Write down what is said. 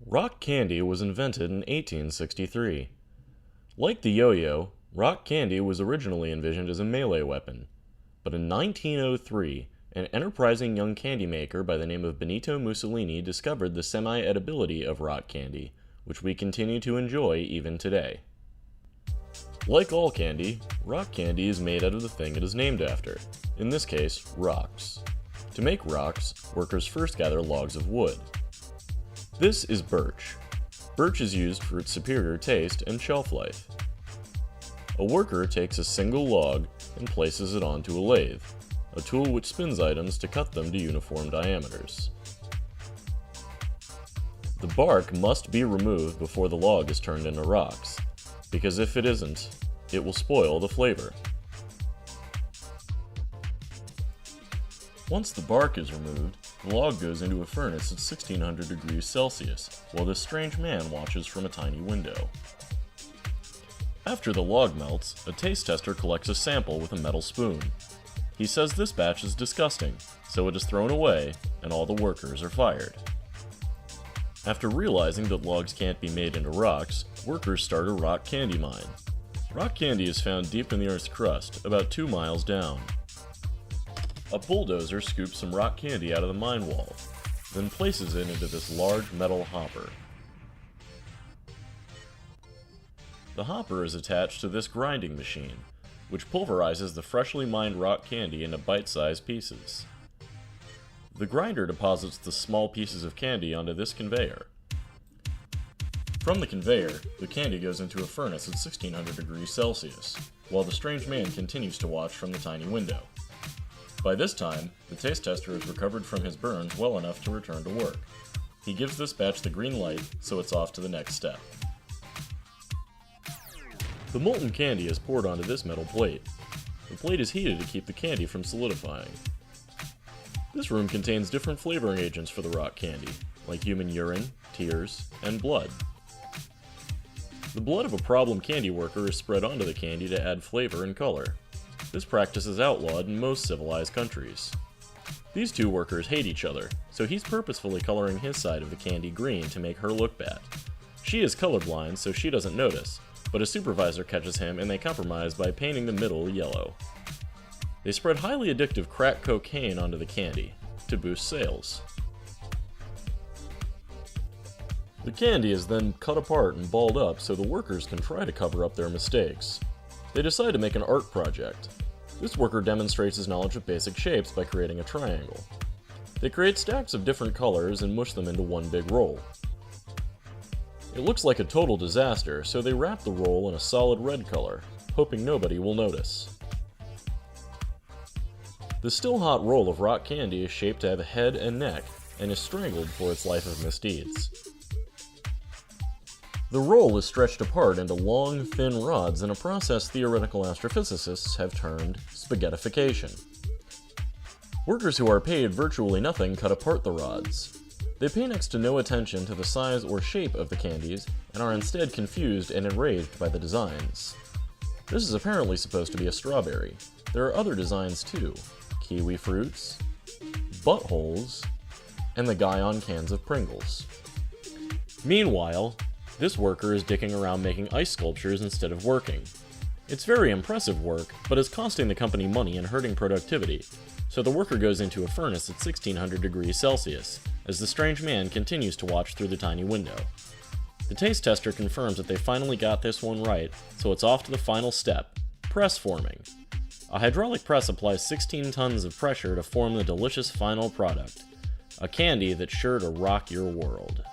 Rock candy was invented in 1863. Like the yo-yo, rock candy was originally envisioned as a melee weapon. But in 1903, an enterprising young candy maker by the name of Benito Mussolini discovered the semi-edibility of rock candy, which we continue to enjoy even today. Like all candy, rock candy is made out of the thing it is named after, in this case, rocks. To make rocks, workers first gather logs of wood. This is birch. Birch is used for its superior taste and shelf life. A worker takes a single log and places it onto a lathe, a tool which spins items to cut them to uniform diameters. The bark must be removed before the log is turned into rocks, because if it isn't, it will spoil the flavor. Once the bark is removed, the log goes into a furnace at 1600 degrees Celsius, while this strange man watches from a tiny window. After the log melts, a taste tester collects a sample with a metal spoon. He says this batch is disgusting, so it is thrown away, and all the workers are fired. After realizing that logs can't be made into rocks, workers start a rock candy mine. Rock candy is found deep in the Earth's crust, about 2 miles down. A bulldozer scoops some rock candy out of the mine wall, then places it into this large metal hopper. The hopper is attached to this grinding machine, which pulverizes the freshly mined rock candy into bite-sized pieces. The grinder deposits the small pieces of candy onto this conveyor. From the conveyor, the candy goes into a furnace at 1600 degrees Celsius, while the strange man continues to watch from the tiny window. By this time, the taste tester has recovered from his burns well enough to return to work. He gives this batch the green light, so it's off to the next step. The molten candy is poured onto this metal plate. The plate is heated to keep the candy from solidifying. This room contains different flavoring agents for the rock candy, like human urine, tears, and blood. The blood of a problem candy worker is spread onto the candy to add flavor and color. This practice is outlawed in most civilized countries. These two workers hate each other, so he's purposefully coloring his side of the candy green to make her look bad. She is colorblind, so she doesn't notice, but a supervisor catches him and they compromise by painting the middle yellow. They spread highly addictive crack cocaine onto the candy to boost sales. The candy is then cut apart and balled up so the workers can try to cover up their mistakes. They decide to make an art project. This worker demonstrates his knowledge of basic shapes by creating a triangle. They create stacks of different colors and mush them into one big roll. It looks like a total disaster, so they wrap the roll in a solid red color, hoping nobody will notice. The still hot roll of rock candy is shaped to have a head and neck, and is strangled for its life of misdeeds. The roll is stretched apart into long, thin rods in a process theoretical astrophysicists have termed spaghettification. Workers who are paid virtually nothing cut apart the rods. They pay next to no attention to the size or shape of the candies, and are instead confused and enraged by the designs. This is apparently supposed to be a strawberry. There are other designs too: kiwi fruits, buttholes, and the guy on cans of Pringles. Meanwhile, this worker is dicking around making ice sculptures instead of working. It's very impressive work, but is costing the company money and hurting productivity, so the worker goes into a furnace at 1600 degrees Celsius, as the strange man continues to watch through the tiny window. The taste tester confirms that they finally got this one right, so it's off to the final step: press forming. A hydraulic press applies 16 tons of pressure to form the delicious final product, a candy that's sure to rock your world.